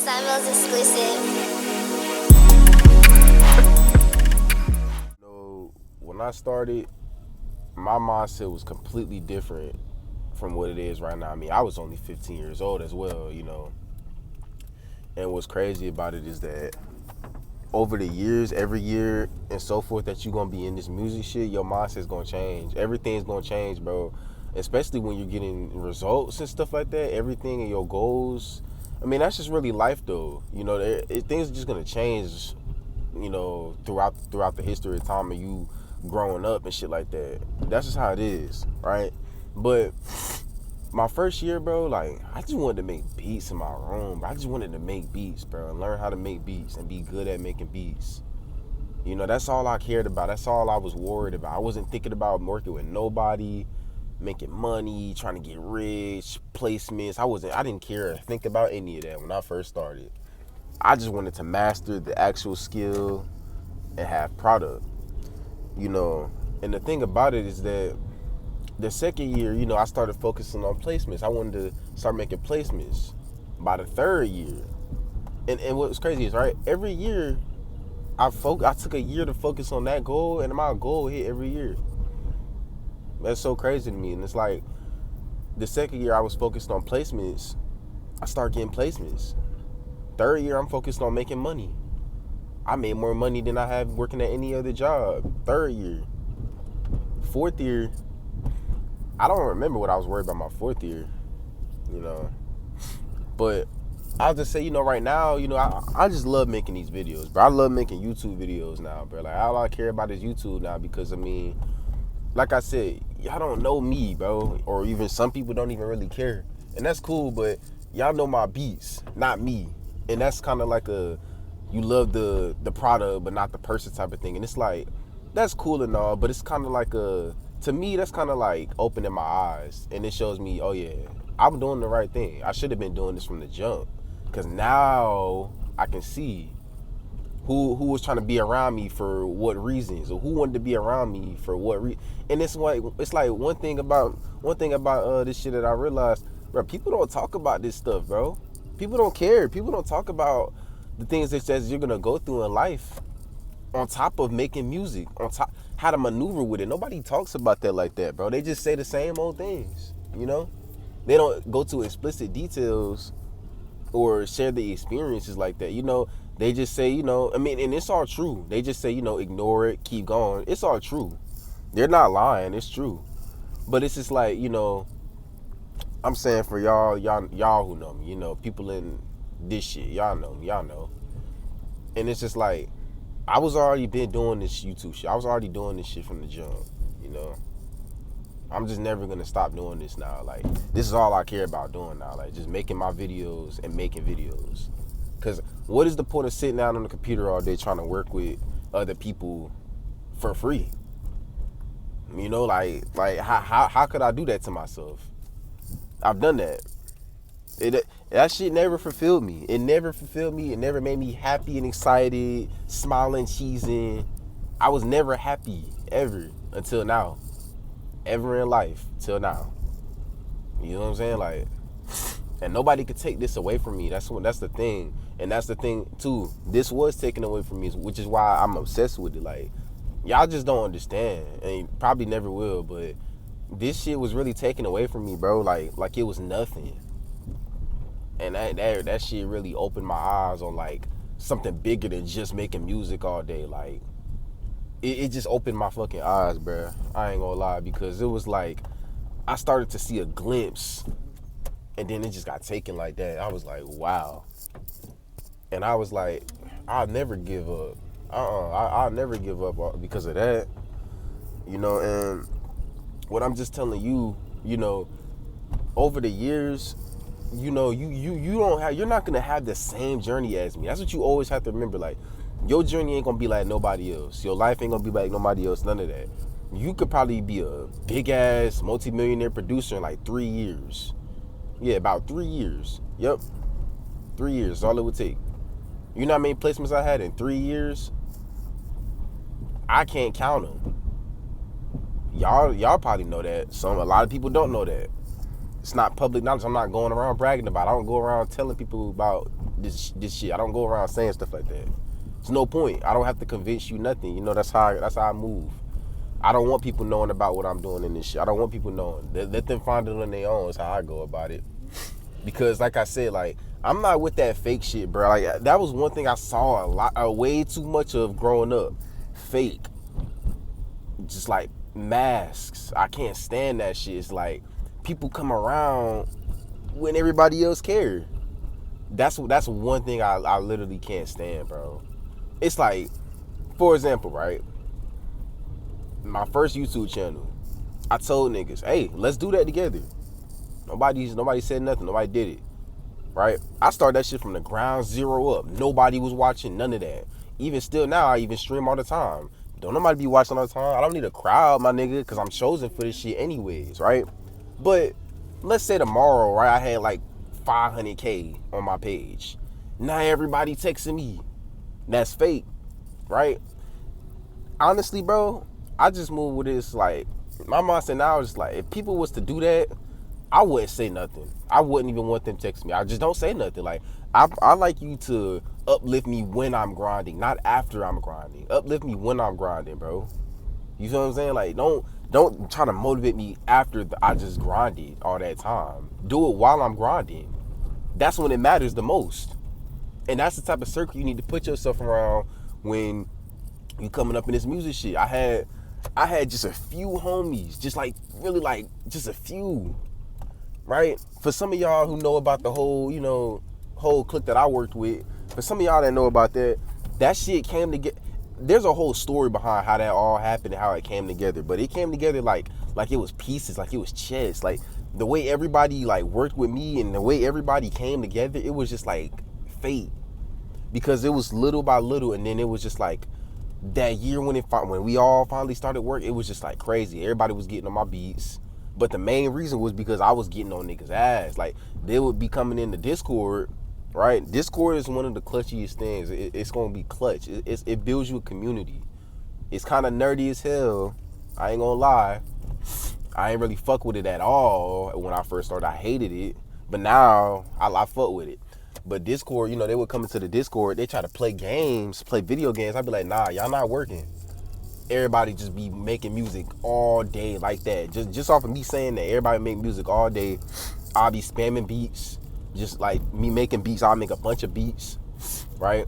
Samuel's exclusive. When I started, my mindset was completely different from what it is right now. I mean, I was only 15 years old as well, And what's crazy about it is that over the years, every year and so forth that you're gonna be in this music shit, your mindset's gonna change. Everything's gonna change, bro. Especially when you're getting results and stuff like that. Everything and your goals. I mean, that's just really life, though. Things are just gonna change. Throughout the history of time of you growing up and shit like that. That's just how it is, right? But my first year, bro, like, I just wanted to make beats in my room, bro. I just wanted to make beats, bro, and learn how to make beats and be good at making beats. That's all I cared about. That's all I was worried about. I wasn't thinking about working with nobody, making money, trying to get rich, placements. I didn't care or think about any of that when I first started. I just wanted to master the actual skill and have product, And the thing about it is that the second year, I started focusing on placements. I wanted to start making placements by the third year. And what's crazy is, right, every year I took a year to focus on that goal, and my goal hit every year. That's so crazy to me. And it's like the second year I was focused on placements, I started getting placements. Third year I'm focused on making money. I made more money than I have working at any other job. Third year. Fourth year, I don't remember what I was worried about my fourth year, But I'll just say, right now, I just love making these videos, bro. I love making YouTube videos now, bro. Like, all I care about is YouTube now because, like I said, y'all don't know me, bro. Or even some people don't even really care. And that's cool, but y'all know my beats, not me. And that's kind of like you love the product but not the person type of thing. And it's like, that's cool and all, but it's kind of like to me, that's kind of like opening my eyes. And it shows me, oh yeah, I'm doing the right thing. I should have been doing this from the jump. Because now I can see who was trying to be around me for what reasons, or who wanted to be around me for what reason. And it's like one thing about this shit that I realized, bro, people don't talk about this stuff, bro. People don't care. People don't talk about the things that says you're gonna go through in life, on top of making music, on top how to maneuver with it. Nobody talks about that like that, bro. They just say the same old things, They don't go to explicit details or share the experiences like that, They just say, and it's all true. They just say, ignore it, keep going. It's all true. They're not lying. It's true. But it's just like, I'm saying for y'all who know me, people in this shit, y'all know me, y'all know. And it's just like, I was already been doing this YouTube shit. I was already doing this shit from the jump, I'm just never gonna stop doing this now. Like, this is all I care about doing now. Like, just making my videos and making videos. Cause what is the point of sitting down on the computer all day trying to work with other people for free? Like how could I do that to myself? I've done that. That shit never fulfilled me. It never fulfilled me. It never made me happy and excited, smiling, cheesing. I was never happy, ever, until now. Ever in life, till now. You know what I'm saying? Like, and nobody could take this away from me. That's the thing. And that's the thing, too. This was taken away from me, which is why I'm obsessed with it. Like, y'all just don't understand. And probably never will, but this shit was really taken away from me, bro. Like it was nothing. And that shit really opened my eyes on, like, something bigger than just making music all day. Like, it just opened my fucking eyes, bro. I ain't gonna lie, because it was like, I started to see a glimpse, and then it just got taken like that. I was like, wow. And I was like, I'll never give up. I'll never give up because of that. And what I'm just telling you, over the years, you you're not gonna have the same journey as me. That's what you always have to remember. Like, your journey ain't gonna be like nobody else. Your life ain't gonna be like nobody else. None of that. You could probably be a big ass multi-millionaire producer in like 3 years. Yeah, about 3 years. Yep, 3 years. That's all it would take. You know how many placements I had in 3 years? I can't count them. Y'all probably know that. A lot of people don't know that. It's not public knowledge. I'm not going around bragging about it. I don't go around telling people about this shit. I don't go around saying stuff like that. There's no point. I don't have to convince you nothing. You know, that's how I move. I don't want people knowing about what I'm doing in this shit. I don't want people knowing. Let them find it on their own. That's how I go about it. Because like I said, like, I'm not with that fake shit, bro. Like, that was one thing I saw way too much of growing up. Fake. Just like masks. I can't stand that shit. It's like people come around when everybody else cares. That's one thing I literally can't stand, bro. It's like, for example, right? My first YouTube channel, I told niggas, hey, let's do that together. Nobody said nothing. Nobody did it, right? I started that shit from the ground zero up. Nobody was watching, none of that. Even still now, I even stream all the time. Don't nobody be watching all the time. I don't need a crowd, my nigga, because I'm chosen for this shit anyways, right? But let's say tomorrow, right, I had like 500K on my page. Now everybody texting me. That's fake, right? Honestly, bro, I just moved with this, like, my mindset now is like, if people was to do that, I wouldn't say nothing. I wouldn't even want them to text me. I just don't say nothing. Like, I like you to uplift me when I'm grinding, not after I'm grinding. Uplift me when I'm grinding, bro. You know what I'm saying? Like, don't try to motivate me after I just grinded all that time. Do it while I'm grinding. That's when it matters the most. And that's the type of circle you need to put yourself around when you coming up in this music shit. I had just a few homies, just like really like just a few, right? For some of y'all who know about the whole, whole clique that I worked with, for some of y'all that know about that shit came together. There's a whole story behind how that all happened and how it came together, but it came together like it was pieces, like it was chess. Like the way everybody like worked with me and the way everybody came together, it was just like fate, because it was little by little, and then it was just like that year when we all finally started work, it was just like crazy. Everybody was getting on my beats, but the main reason was because I was getting on niggas' ass. Like, they would be coming in the Discord, right? Discord is one of the clutchiest things. It's gonna be clutch. It builds you a community. It's kind of nerdy as hell. I ain't gonna lie. I ain't really fuck with it at all when I first started. I hated it, but now I fuck with it. But Discord, they would come into the Discord, they try to play games, play video games. I'd be like, nah, y'all not working. Everybody just be making music all day like that. Just off of me saying that everybody make music all day, I'll be spamming beats. Just like me making beats, I'll make a bunch of beats, right?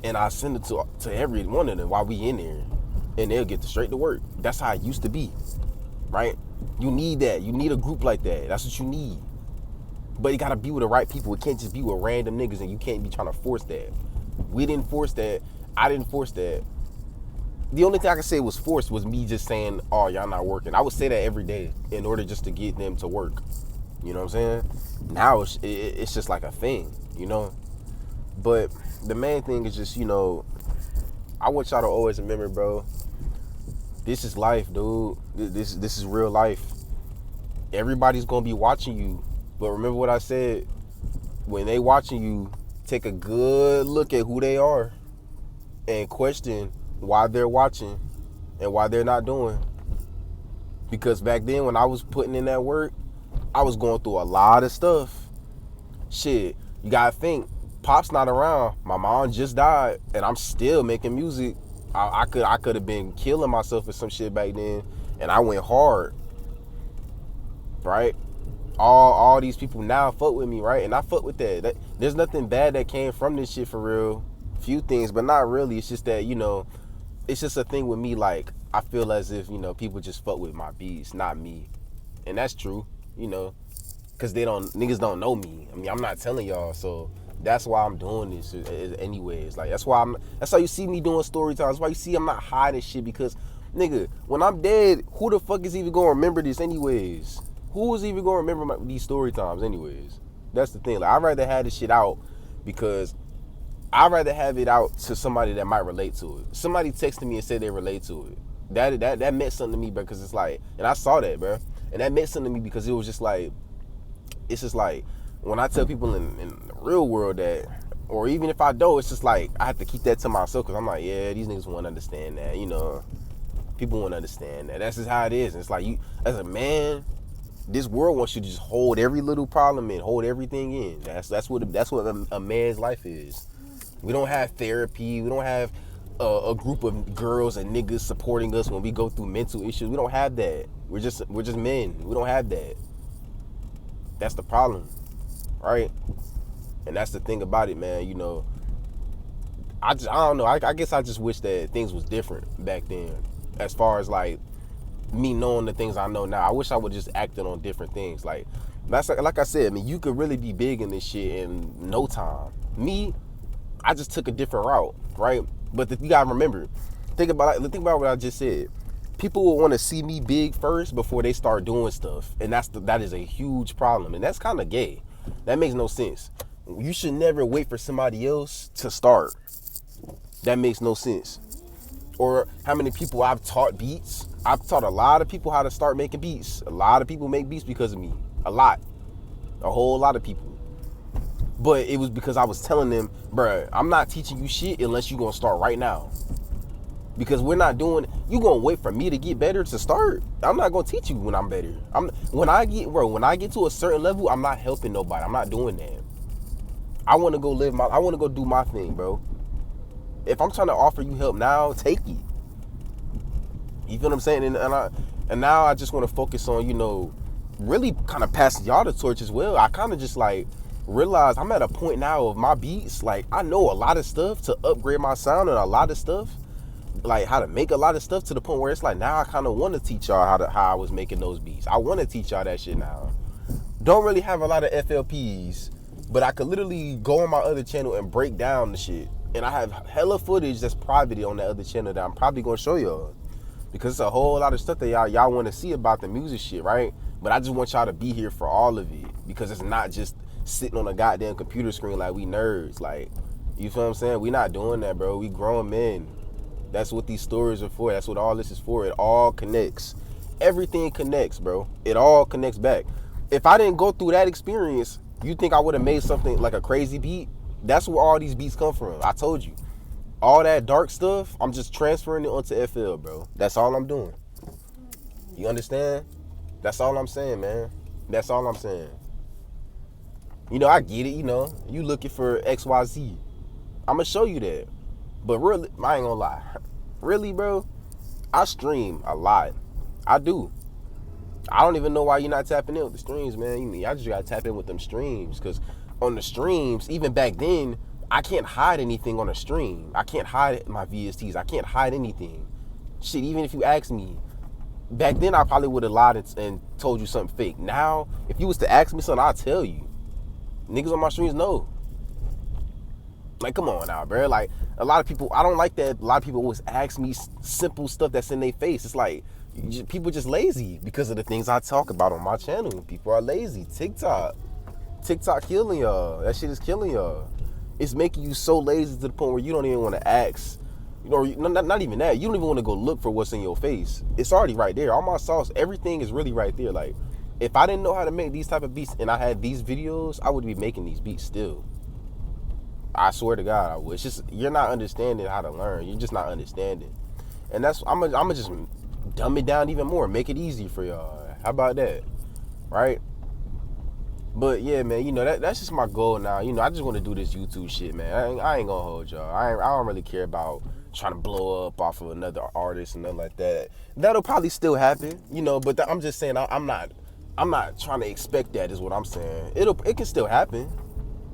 And I send it to every one of them while we in there, and they'll get straight to work. That's how it used to be, right? You need that. You need a group like that. That's what you need. But you gotta be with the right people. It can't just be with random niggas, and you can't be trying to force that. We didn't force that. I didn't force that. The only thing I could say was forced was me just saying, oh, y'all not working. I would say that every day in order just to get them to work. You know what I'm saying? Now it's just like a thing, But the main thing is just, I want y'all to always remember, bro, this is life, dude. This is real life. Everybody's gonna be watching you. But remember what I said, when they watching you, take a good look at who they are and question why they're watching and why they're not doing. Because back then when I was putting in that work, I was going through a lot of stuff. Shit, you gotta think, Pop's not around. My mom just died, and I'm still making music. I could have been killing myself for some shit back then, and I went hard, right? All these people now fuck with me, right? And I fuck with that. There's nothing bad that came from this shit for real. Few things, but not really. It's just that, it's just a thing with me. Like, I feel as if, people just fuck with my beats, not me. And that's true, because niggas don't know me. I mean, I'm not telling y'all, so that's why I'm doing this anyways. Like, that's how you see me doing story times. That's why you see I'm not hiding shit, because, nigga, when I'm dead, who the fuck is even gonna remember this anyways? Who is even gonna remember these story times anyways? That's the thing. Like, I'd rather have this shit out, because I'd rather have it out to somebody that might relate to it. Somebody texted me and said they relate to it. That meant something to me, bro, because it's like, and I saw that, bro. And that meant something to me because it was just like, it's just like, when I tell people in the real world that, or even if I don't, it's just like, I have to keep that to myself, because I'm like, yeah, these niggas won't understand that, People won't understand that. That's just how it is. And it's like, you, as a man, This world wants you to just hold every little problem in, hold everything in. That's what a man's life is. We don't have therapy. We don't have a group of girls and niggas supporting us when we go through mental issues. We don't have that. We're just men. We don't have that. That's the problem, right? And that's the thing about it, man. You know, I don't know. I guess I just wish that things was different back then, as far as like me knowing the things I know now. I wish I would just acted on different things. Like I said, I mean, you could really be big in this shit in no time. Me, I just took a different route, right? But you gotta remember, think about what I just said. People will want to see me big first before they start doing stuff, and that is a huge problem, and that's kind of gay. That makes no sense. You should never wait for somebody else to start. That makes no sense. Or how many people I've taught beats. I've taught a lot of people how to start making beats. A lot of people make beats because of me. A lot. A whole lot of people. But it was because I was telling them, bruh, I'm not teaching you shit unless you're going to start right now. Because we're not doing, you going to wait for me to get better to start? I'm not going to teach you when I'm better. When I get to a certain level, I'm not helping nobody. I'm not doing that. I want to go do my thing, bro. If I'm trying to offer you help now, take it. You feel what I'm saying? And now I just want to focus on, you know, really kind of passing y'all the torch as well. I kind of just like realize I'm at a point now of my beats. Like, I know a lot of stuff to upgrade my sound and a lot of stuff, like how to make a lot of stuff, to the point where it's like now I kind of want to teach y'all how I was making those beats. I want to teach y'all that shit now. Don't really have a lot of FLPs, but I could literally go on my other channel and break down the shit. And I have hella footage that's private on that other channel that I'm probably gonna show y'all, because it's a whole lot of stuff that y'all want to see about the music shit, right? But I just want y'all to be here for all of it, because it's not just sitting on a goddamn computer screen like we nerds. Like, you feel what I'm saying? We not doing that, bro. We grown men. That's what these stories are for. That's what all this is for. It all connects. Everything connects, bro. It all connects back. If I didn't go through that experience, you think I would have made something like a crazy beat? That's where all these beats come from. I told you. All that dark stuff, I'm just transferring it onto FL, bro. That's all I'm doing. You understand? That's all I'm saying, man. That's all I'm saying. You know, I get it, you know. You looking for XYZ. I'm going to show you that. But really, I ain't going to lie. Really, bro, I stream a lot. I do. I don't even know why you're not tapping in with the streams, man. I just got to tap in with them streams, because on the streams, even back then, I can't hide anything on a stream. I can't hide my VSTs. I can't hide anything. Shit, even if you ask me, back then I probably would have lied and told you something fake. Now, if you was to ask me something, I'll tell you. Niggas on my streams know. Like, come on now, bro. Like, a lot of people, I don't like that. A lot of people always ask me simple stuff that's in their face. It's like, people just lazy because of the things I talk about on my channel. People are lazy. TikTok killing y'all. That shit is killing y'all. It's making you so lazy to the point where you don't even want to ask. You know, not even that. You don't even want to go look for what's in your face. It's already right there. All my sauce, everything is really right there. Like, if I didn't know how to make these type of beats and I had these videos, I would be making these beats still. I swear to God, I would. It's just, you're not understanding how to learn. You're just not understanding. And that's, I'm gonna just dumb it down even more, make it easy for y'all. How about that? Right? But yeah, man, you know, that's just my goal now. You know, I just want to do this YouTube shit, man. I ain't gonna hold y'all. I don't really care about trying to blow up off of another artist and nothing like that. That'll probably still happen, you know, but I'm just saying, I'm not trying to expect that, is what I'm saying. It can still happen,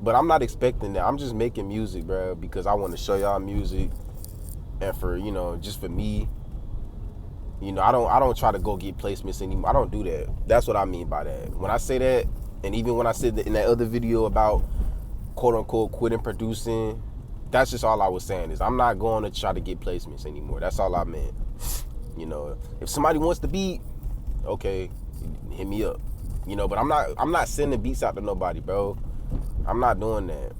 but I'm not expecting that. I'm just making music, bro, because I want to show y'all music, and for, you know, just for me. You know, I don't try to go get placements anymore. I don't do that. That's what I mean by that. When I say that, and even when I said that in that other video about quote unquote quitting producing, that's just all I was saying, is I'm not going to try to get placements anymore. That's all I meant. You know, if somebody wants to beat, okay, hit me up. You know, but I'm not sending beats out to nobody, bro. I'm not doing that.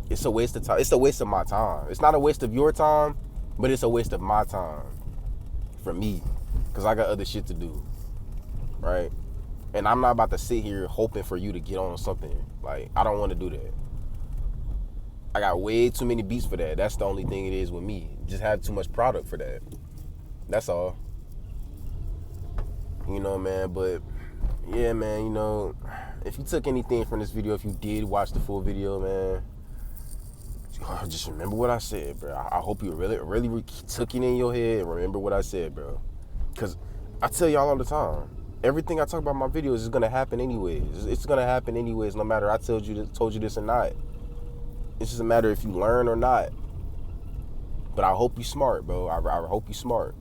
It's a waste of time. It's a waste of my time. It's not a waste of your time, but it's a waste of my time. For me, because I got other shit to do, right? And I'm not about to sit here hoping for you to get on something. Like, I don't want to do that. I got way too many beats for that. That's the only thing it is with me. Just have too much product for that. That's all. You know, man, but Yeah, man, you know, if you took anything from this video, if you did watch the full video, man, just remember what I said, bro. I hope you really took it in your head and remember what I said, bro. Because I tell y'all all the time, everything I talk about in my videos is going to happen anyways. It's going to happen anyways, no matter I told you this or not. It's just a matter if you learn or not. But I hope you smart, bro. I hope you smart.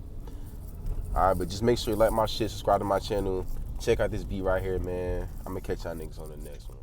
All right, but just make sure you like my shit, subscribe to my channel. Check out this beat right here, man. I'm going to catch y'all niggas on the next one.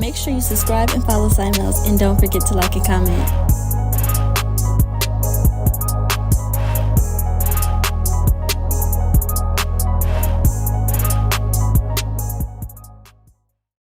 Make sure you subscribe and follow Simels, and don't forget to like and comment.